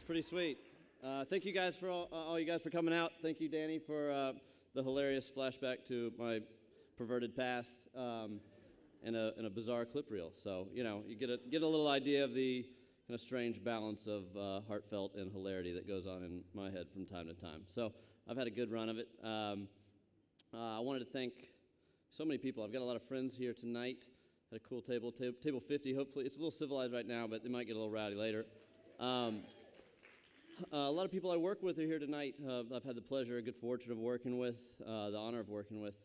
pretty sweet. Thank you guys for all you guys for coming out. Thank you, Danny, for the hilarious flashback to my perverted past and a bizarre clip reel. So you get a little idea of the kind of strange balance of heartfelt and hilarity that goes on in my head from time to time. So I've had a good run of it. I wanted to thank so many people. I've got a lot of friends here tonight. Had a cool table 50. Hopefully, it's a little civilized right now, but they might get a little rowdy later. A lot of people I work with are here tonight. I've had the pleasure, good fortune of working with, the honor of working with,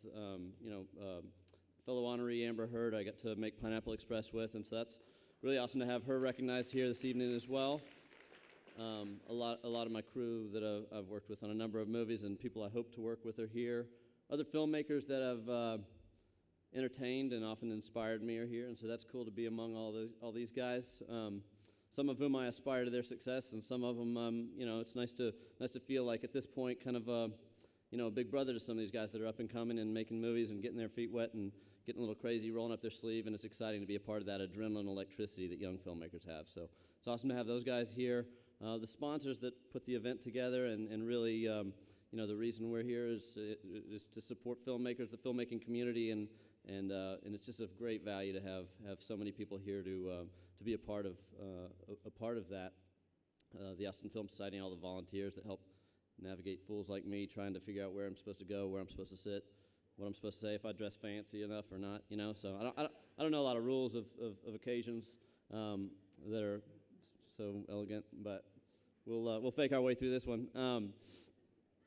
fellow honoree Amber Heard. I got to make Pineapple Express with, and so that's really awesome to have her recognized here this evening as well. A lot of my crew that I've worked with on a number of movies and people I hope to work with are here. Other filmmakers that have entertained and often inspired me are here, and so that's cool to be among all these guys. Some of whom I aspire to their success, and some of them, it's nice to feel like at this point, kind of a big brother to some of these guys that are up and coming and making movies and getting their feet wet and getting a little crazy, rolling up their sleeve, and it's exciting to be a part of that adrenaline electricity that young filmmakers have. So it's awesome to have those guys here. The sponsors that put the event together, and really, the reason we're here is to support filmmakers, the filmmaking community, and it's just of great value to have so many people here to be a part of that. The Austin Film Society and all the volunteers that help navigate fools like me trying to figure out where I'm supposed to go, where I'm supposed to sit, what I'm supposed to say, if I dress fancy enough or not. So I don't know a lot of rules of occasions that are so elegant, but we'll fake our way through this one.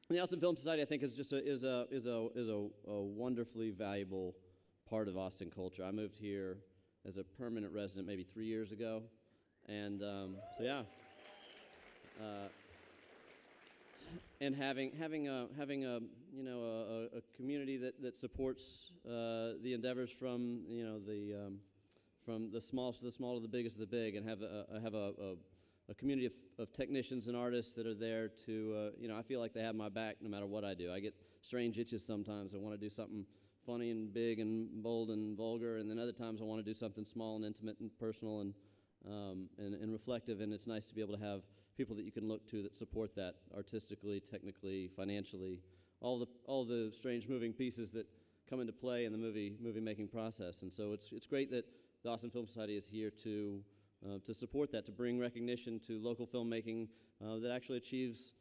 The Austin Film Society, I think, is a wonderfully valuable part of Austin culture. I moved here as a permanent resident maybe 3 years ago, and and having a community that supports the endeavors from the smallest to the small to the biggest to the big, and have a community of technicians and artists that are there to I feel like they have my back no matter what I do. I get strange itches sometimes. I want to do something funny and big and bold and vulgar, and then other times I want to do something small and intimate and personal and reflective, and it's nice to be able to have people that you can look to that support that artistically, technically, financially, all the strange moving pieces that come into play in the movie making process. And so it's great that the Austin Film Society is here to support that, to bring recognition to local filmmaking that actually achieves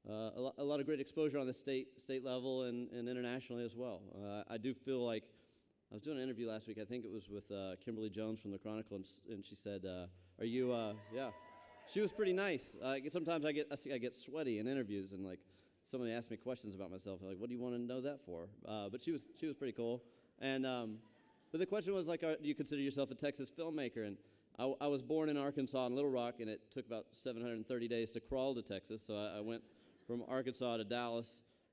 a lot of great exposure on the state level and internationally as well. I do feel like I was doing an interview last week. I think it was with Kimberly Jones from the Chronicle, and she said, "Are you?" Yeah, she was pretty nice. Sometimes I get sweaty in interviews, and like somebody asks me questions about myself, like, "What do you want to know that for?" But she was pretty cool. And but the question was like, "Do you consider yourself a Texas filmmaker?" And I was born in Arkansas in Little Rock, and it took about 730 days to crawl to Texas. So I went from Arkansas to Dallas,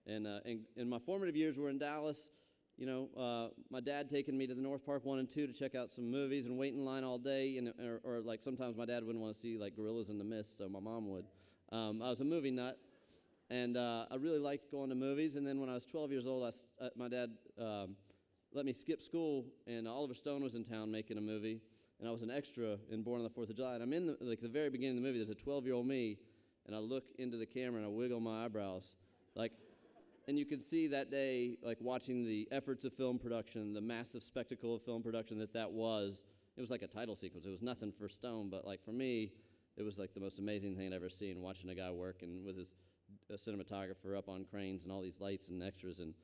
and my formative years were in Dallas. My dad taking me to the North Park 1 and 2 to check out some movies and wait in line all day, or like sometimes my dad wouldn't want to see like Gorillas in the Mist, so my mom would. I was a movie nut, and I really liked going to movies. And then when I was 12 years old, my dad let me skip school, and Oliver Stone was in town making a movie, and I was an extra in Born on the 4th of July. And I'm in the very beginning of the movie. There's a 12-year-old me, and I look into the camera and I wiggle my eyebrows, and you could see that day, like watching the efforts of film production, the massive spectacle of film production that was. It was like a title sequence. It was nothing for Stone, but like for me, it was like the most amazing thing I'd ever seen, watching a guy work and with his cinematographer up on cranes and all these lights and extras. And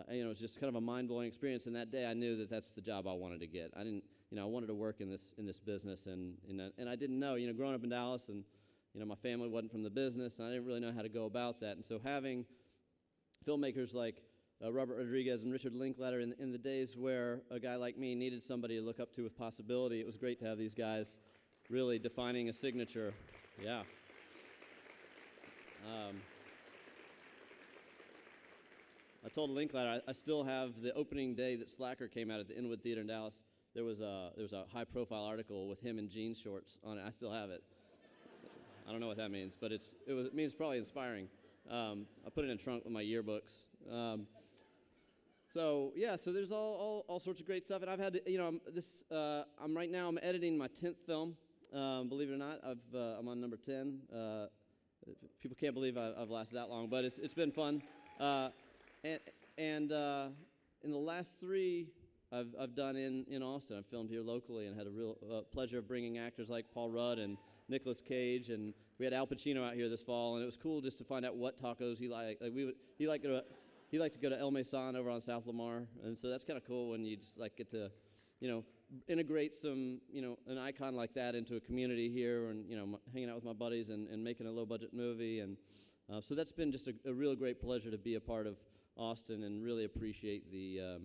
it was just kind of a mind-blowing experience. And that day I knew that that's the job I wanted to get. I didn't, I wanted to work in this business, and I didn't know, growing up in Dallas, and my family wasn't from the business, and I didn't really know how to go about that. And so having filmmakers like Robert Rodriguez and Richard Linklater in the days where a guy like me needed somebody to look up to with possibility, it was great to have these guys really defining a signature. Yeah. I told Linklater I still have the opening day that Slacker came out at the Inwood Theater in Dallas. There was a high-profile article with him in jean shorts on it. I still have it. I don't know what that means, but it means probably inspiring. I put it in a trunk with my yearbooks. So there's all sorts of great stuff, and I've had I'm editing my 10th film. Believe it or not, I'm on number 10. people can't believe I've lasted that long, but it's been fun. And in the last 3 I've done in Austin. I've filmed here locally and had a real pleasure of bringing actors like Paul Rudd and Nicolas Cage, and we had Al Pacino out here this fall, and it was cool just to find out what tacos he liked. He liked to go to El Mason over on South Lamar, and so that's kind of cool when you just like get to, integrate some, an icon like that into a community here, and hanging out with my buddies and making a low budget movie, and so that's been just a real great pleasure to be a part of Austin and really appreciate the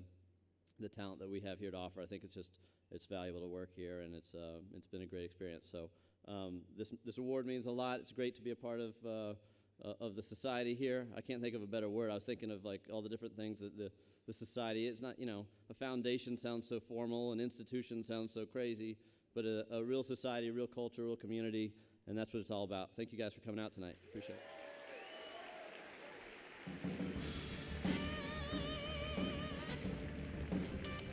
talent that we have here to offer. I think it's valuable to work here, and it's been a great experience. So this award means a lot. It's great to be a part of the society here. I can't think of a better word. I was thinking of like all the different things that the society is. Not, a foundation sounds so formal, an institution sounds so crazy, but a real society, a real culture, a real community, and that's what it's all about. Thank you guys for coming out tonight. Appreciate it.